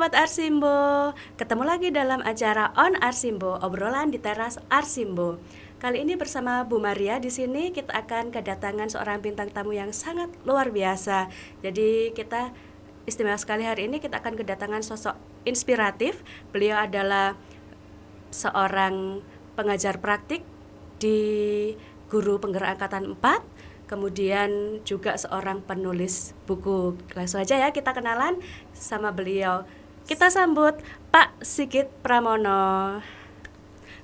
Sobat Arsimbo, ketemu lagi dalam acara On Arsimbo, obrolan di teras Arsimbo. Kali ini bersama Bu Maria di sini kita akan kedatangan seorang bintang tamu yang sangat luar biasa. Jadi kita istimewa sekali hari ini, kita akan kedatangan sosok inspiratif. Beliau adalah seorang pengajar praktik di Guru Penggerak Angkatan 4, kemudian juga seorang penulis buku. Langsung aja ya kita kenalan sama beliau. Kita sambut Pak Sigit Pramono.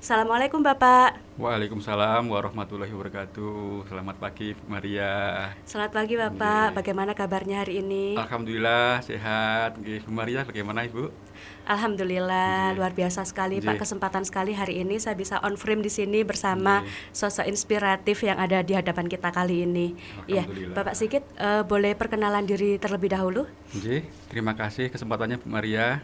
Assalamualaikum Bapak. Waalaikumsalam warahmatullahi wabarakatuh. Selamat pagi Bu Maria. Selamat pagi Bapak. Bagaimana kabarnya hari ini? Alhamdulillah sehat. Bu Maria bagaimana Ibu? Alhamdulillah, luar biasa sekali Pak, kesempatan sekali hari ini saya bisa on frame di sini bersama sosok inspiratif yang ada di hadapan kita kali ini. Iya, Bapak Sigit, boleh perkenalan diri terlebih dahulu? Terima kasih kesempatannya Bu Maria.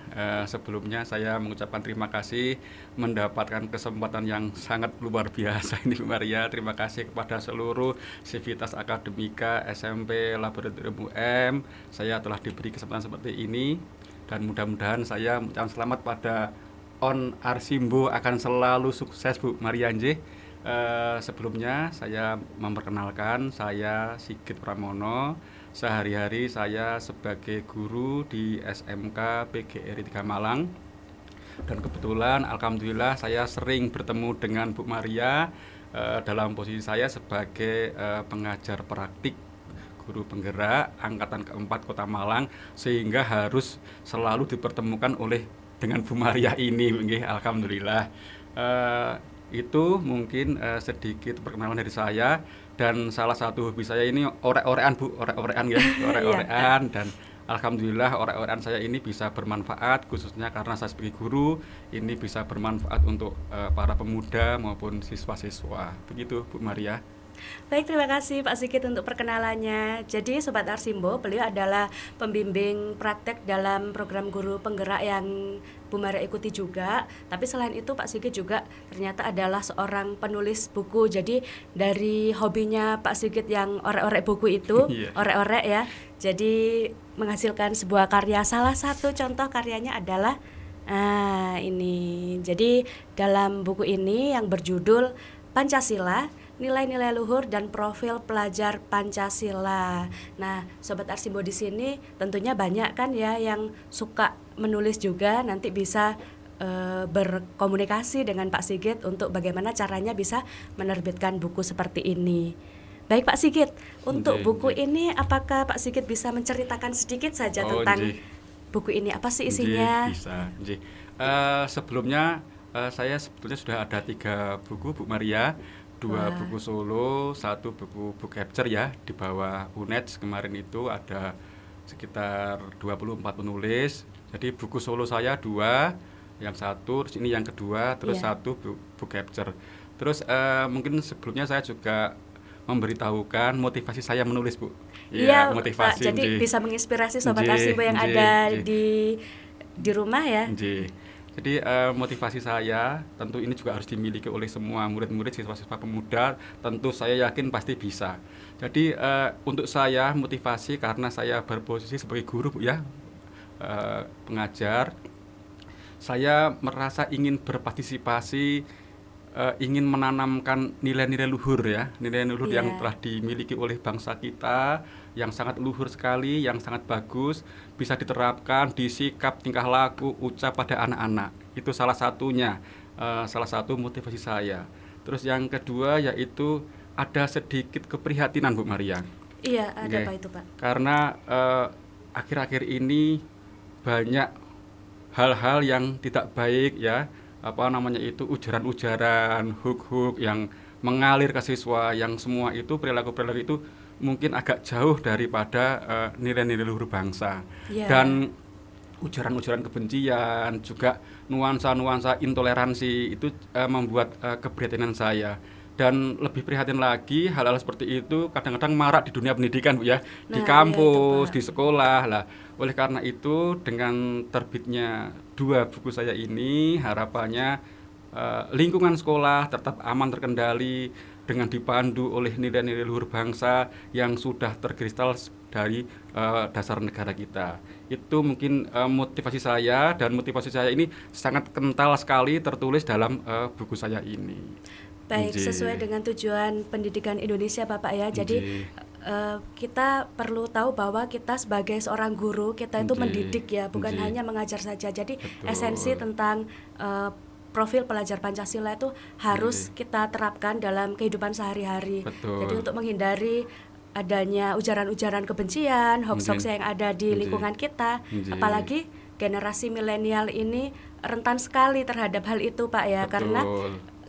Sebelumnya saya mengucapkan terima kasih mendapatkan kesempatan yang sangat luar biasa ini Bu Maria. Terima kasih kepada seluruh Sivitas Akademika SMP Laboratorium UM. Saya telah diberi kesempatan seperti ini. Dan mudah-mudahan saya mengucapkan selamat pada On Arsimbo akan selalu sukses Bu Maria. Sebelumnya saya memperkenalkan, saya Sigit Pramono. Sehari-hari saya sebagai guru di SMK PGRI 3 Malang. Dan kebetulan alhamdulillah saya sering bertemu dengan Bu Maria dalam posisi saya sebagai pengajar praktik Guru Penggerak Angkatan ke-4 Kota Malang, sehingga harus selalu dipertemukan dengan Bu Maria ini. Alhamdulillah. Itu mungkin sedikit perkenalan dari saya, dan salah satu hobi saya ini orek-orekan Bu, orek-orekan ya, orek-orekan. Dan alhamdulillah orek-orekan saya ini bisa bermanfaat, khususnya karena saya sebagai guru ini bisa bermanfaat untuk para pemuda maupun siswa-siswa. Begitu Bu Maria. Baik, terima kasih Pak Sigit untuk perkenalannya. Jadi Sobat Arsimbo, beliau adalah pembimbing praktek dalam program Guru Penggerak yang Bu Maria ikuti juga. Tapi selain itu Pak Sigit juga ternyata adalah seorang penulis buku. Jadi dari hobinya Pak Sigit yang orek-orek buku itu, orek-orek ya, jadi menghasilkan sebuah karya. Salah satu contoh karyanya adalah ini. Jadi dalam buku ini yang berjudul Pancasila, Nilai-nilai luhur dan profil pelajar Pancasila. Nah, Sobat Arsimbo di sini tentunya banyak kan ya yang suka menulis juga, nanti bisa berkomunikasi dengan Pak Sigit untuk bagaimana caranya bisa menerbitkan buku seperti ini. Baik Pak Sigit, untuk buku ini apakah Pak Sigit bisa menceritakan sedikit saja tentang buku ini? Apa sih isinya? Bisa. Sebelumnya saya sebetulnya sudah ada 3 buku Bu Maria. 2 buku solo, 1 buku book capture ya, di bawah UNED. Kemarin itu ada sekitar 24 penulis. Jadi buku solo saya 2, yang 1, terus ini yang kedua, terus 1 book capture. Terus mungkin sebelumnya saya juga memberitahukan motivasi saya menulis Bu. Iya, motivasi. Pak, jadi bisa menginspirasi Sobat Arsimbo yang ada di rumah ya. Jadi motivasi saya tentu ini juga harus dimiliki oleh semua murid-murid, siswa-siswa pemuda. Tentu saya yakin pasti bisa. Jadi untuk saya motivasi karena saya berposisi sebagai guru Bu ya, pengajar. Saya merasa ingin berpartisipasi, ingin menanamkan nilai-nilai luhur ya, nilai-nilai luhur yang telah dimiliki oleh bangsa kita, yang sangat luhur sekali, yang sangat bagus, bisa diterapkan di sikap, tingkah laku, ucap pada anak-anak. Itu salah satunya, salah satu motivasi saya. Terus yang kedua yaitu ada sedikit keprihatinan Bu Maria. Iya, ada apa itu Pak? Karena akhir-akhir ini banyak hal-hal yang tidak baik ya, ujaran-ujaran, hook-hook yang mengalir ke siswa, yang semua itu perilaku-perilaku itu mungkin agak jauh daripada nilai-nilai luhur bangsa. Dan ujaran-ujaran kebencian, juga nuansa-nuansa intoleransi itu membuat keprihatinan saya. Dan lebih prihatin lagi, hal-hal seperti itu kadang-kadang marak di dunia pendidikan Bu ya, di kampus, di sekolah lah. Oleh karena itu dengan terbitnya 2 buku saya ini, harapannya lingkungan sekolah tetap aman terkendali dengan dipandu oleh nilai-nilai luhur bangsa yang sudah terkristal dari dasar negara kita. Itu mungkin motivasi saya, dan motivasi saya ini sangat kental sekali tertulis dalam buku saya ini. Baik, Nggih. sesuai dengan tujuan pendidikan Indonesia Bapak ya. Jadi Nggih. kita perlu tahu bahwa kita sebagai seorang guru, kita itu Nggih. mendidik ya, bukan Nggih. hanya mengajar saja. Jadi Betul. esensi tentang profil pelajar Pancasila itu harus kita terapkan dalam kehidupan sehari-hari. Betul. Jadi untuk menghindari adanya ujaran-ujaran kebencian, hoax-hoax Nggih. yang ada di Nggih. lingkungan kita, Nggih. apalagi generasi milenial ini rentan sekali terhadap hal itu Pak ya, Betul. karena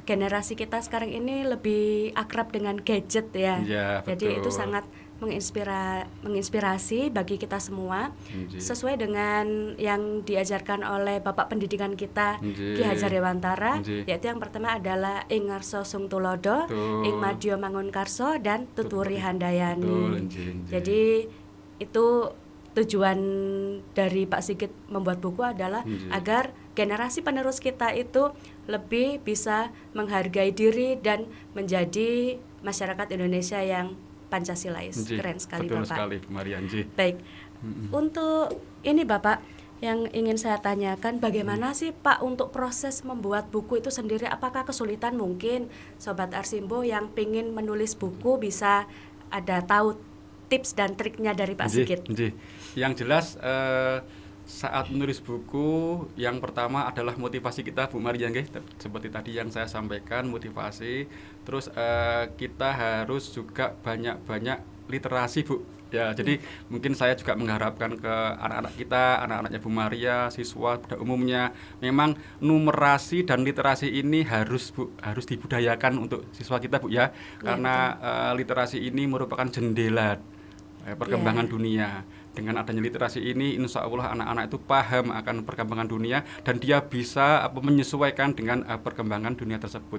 generasi kita sekarang ini lebih akrab dengan gadget ya. Ya, Jadi betul. itu sangat menginspirasi bagi kita semua, Nggih. sesuai dengan yang diajarkan oleh Bapak Pendidikan kita Nggih. Ki Hajar Dewantara, Nggih. yaitu yang pertama adalah ing ngarsa sung tulodo, Betul. ing madya mangun karso, dan tuturi handayani. Betul, nggih. Jadi itu tujuan dari Pak Sigit membuat buku adalah Nggih. agar generasi penerus kita itu lebih bisa menghargai diri dan menjadi masyarakat Indonesia yang Pancasilais. Nggih. Keren sekali Betul Bapak. sekali, Bu Maria. Nggih. Baik, untuk ini Bapak, yang ingin saya tanyakan, bagaimana sih Pak untuk proses membuat buku itu sendiri? Apakah kesulitan? Mungkin Sobat Arsimbo yang ingin menulis buku bisa ada tahu tips dan triknya dari Pak Nggih, Sigit. nggih. Yang jelas saat menulis buku, yang pertama adalah motivasi kita, Bu Maria, nggih. Seperti tadi yang saya sampaikan, motivasi. Terus kita harus juga banyak-banyak literasi, Bu. Ya, jadi mungkin saya juga mengharapkan ke anak-anak kita, anak-anaknya Bu Maria, siswa pada umumnya, memang numerasi dan literasi ini harus, Bu, harus dibudayakan untuk siswa kita, Bu ya. Karena literasi ini merupakan jendela perkembangan dunia. Dengan adanya literasi ini, insya Allah anak-anak itu paham akan perkembangan dunia dan dia bisa menyesuaikan dengan perkembangan dunia tersebut.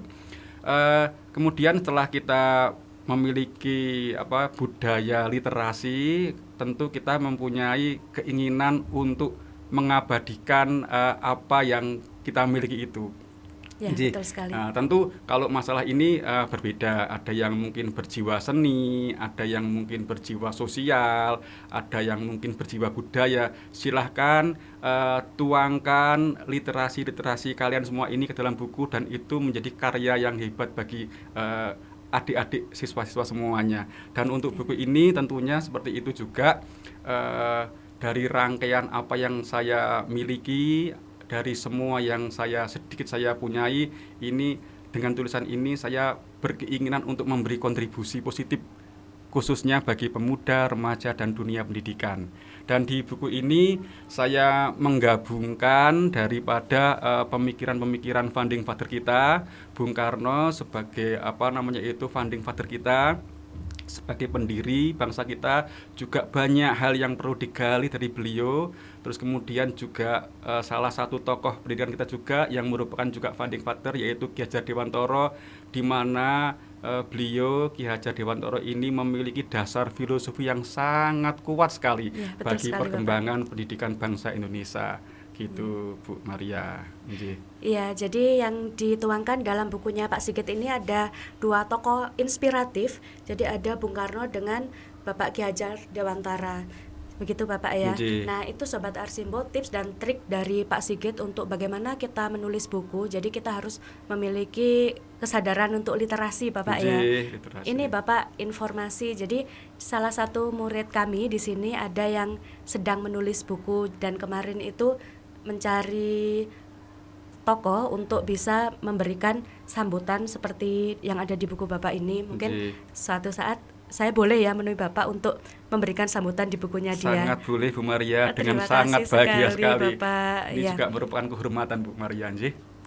Kemudian setelah kita memiliki budaya literasi, tentu kita mempunyai keinginan untuk mengabadikan apa yang kita miliki itu. Ya, betul sekali. Nah, tentu kalau masalah ini berbeda. Ada yang mungkin berjiwa seni, ada yang mungkin berjiwa sosial, ada yang mungkin berjiwa budaya. Silahkan tuangkan literasi kalian semua ini ke dalam buku, dan itu menjadi karya yang hebat bagi adik-adik siswa-siswa semuanya. Dan untuk buku ini tentunya seperti itu juga, dari rangkaian apa yang saya miliki, dari semua yang sedikit saya punyai, ini dengan tulisan ini saya berkeinginan untuk memberi kontribusi positif khususnya bagi pemuda, remaja, dan dunia pendidikan. Dan di buku ini saya menggabungkan daripada pemikiran-pemikiran founding father kita, Bung Karno sebagai founding father kita, sebagai pendiri bangsa kita, juga banyak hal yang perlu digali dari beliau. Terus kemudian juga salah satu tokoh pendidikan kita juga yang merupakan juga founding father, yaitu Ki Hajar Dewantara, di mana beliau Ki Hajar Dewantara ini memiliki dasar filosofi yang sangat kuat sekali bagi sekali, perkembangan Bapak. Pendidikan bangsa Indonesia. Gitu, Bu Maria. Iya, jadi yang dituangkan dalam bukunya Pak Sigit ini ada dua tokoh inspiratif. Jadi ada Bung Karno dengan Bapak Ki Hajar Dewantara. Begitu Bapak ya. Nah, itu Sobat Arsimbo tips dan trik dari Pak Sigit untuk bagaimana kita menulis buku. Jadi kita harus memiliki kesadaran untuk literasi Bapak ya. Literasi. Ini Bapak informasi. Jadi salah satu murid kami di sini ada yang sedang menulis buku, dan kemarin itu mencari tokoh untuk bisa memberikan sambutan seperti yang ada di buku Bapak ini. Mungkin suatu saat saya boleh ya menemui Bapak untuk memberikan sambutan di bukunya dia. Sangat boleh Bu Maria, dengan sangat bahagia sekali. Bapak. Ini juga merupakan kehormatan Bu Maria.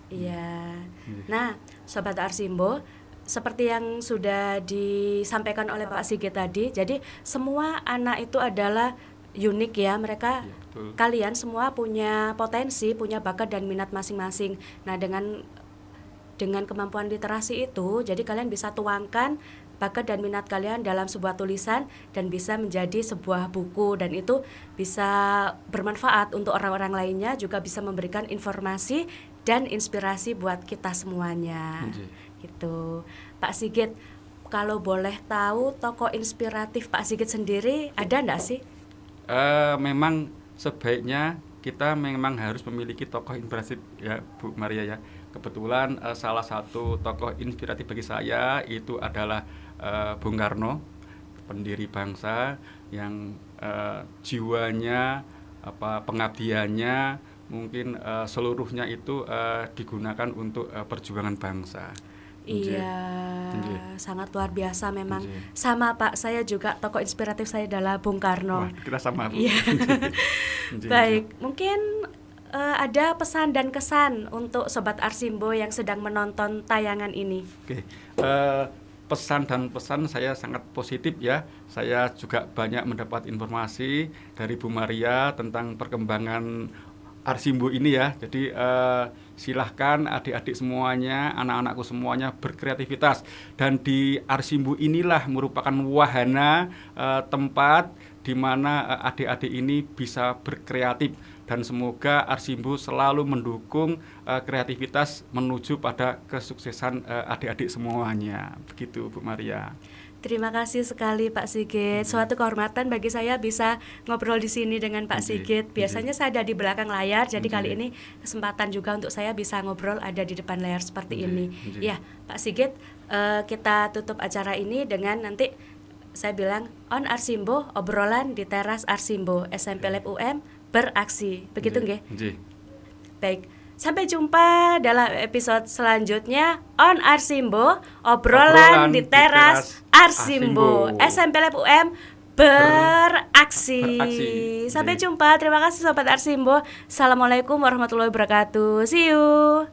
Iya. Nah, Sobat Arsimbo, seperti yang sudah disampaikan oleh Pak Sigit tadi, jadi semua anak itu adalah unik ya, mereka kalian semua punya potensi, punya bakat dan minat masing-masing. Nah, dengan kemampuan literasi itu, jadi kalian bisa tuangkan bakat dan minat kalian dalam sebuah tulisan dan bisa menjadi sebuah buku, dan itu bisa bermanfaat untuk orang-orang lainnya, juga bisa memberikan informasi dan inspirasi buat kita semuanya. Gitu. Pak Sigit, kalau boleh tahu tokoh inspiratif Pak Sigit sendiri ada enggak sih? Memang sebaiknya kita memang harus memiliki tokoh inspiratif ya Bu Maria ya. Kebetulan salah satu tokoh inspiratif bagi saya itu adalah Bung Karno, pendiri bangsa yang jiwanya, pengabdiannya mungkin seluruhnya itu digunakan untuk perjuangan bangsa. Iya, sangat luar biasa memang. Sama Pak, saya juga tokoh inspiratif saya adalah Bung Karno. Wah, kita sama Bu. Iya. Baik, mungkin ada pesan dan kesan untuk Sobat Arsimbo yang sedang menonton tayangan ini. Oke, pesan dan pesan saya sangat positif ya. Saya juga banyak mendapat informasi dari Bu Maria tentang perkembangan Arsimbo ini ya. Jadi silahkan adik-adik semuanya, anak-anakku semuanya berkreativitas. Dan di Arsimbo inilah merupakan wahana tempat di mana adik-adik ini bisa berkreatif. Dan semoga Arsimbo selalu mendukung kreativitas menuju pada kesuksesan adik-adik semuanya. Begitu Bu Maria. Terima kasih sekali Pak Sigit. Suatu kehormatan bagi saya bisa ngobrol di sini dengan Pak Sigit. Biasanya saya ada di belakang layar, jadi kali ini kesempatan juga untuk saya bisa ngobrol ada di depan layar seperti ini. Ya, Pak Sigit, kita tutup acara ini dengan nanti saya bilang on Arsimbo, obrolan di teras Arsimbo, SMP Lab UM beraksi. Begitu nggih? Baik. Sampai jumpa dalam episode selanjutnya on Arsimbo, obrolan di teras Arsimbo, SMP Lab UM beraksi. Sampai jumpa. Terima kasih Sobat Arsimbo. Assalamualaikum warahmatullahi wabarakatuh. See you.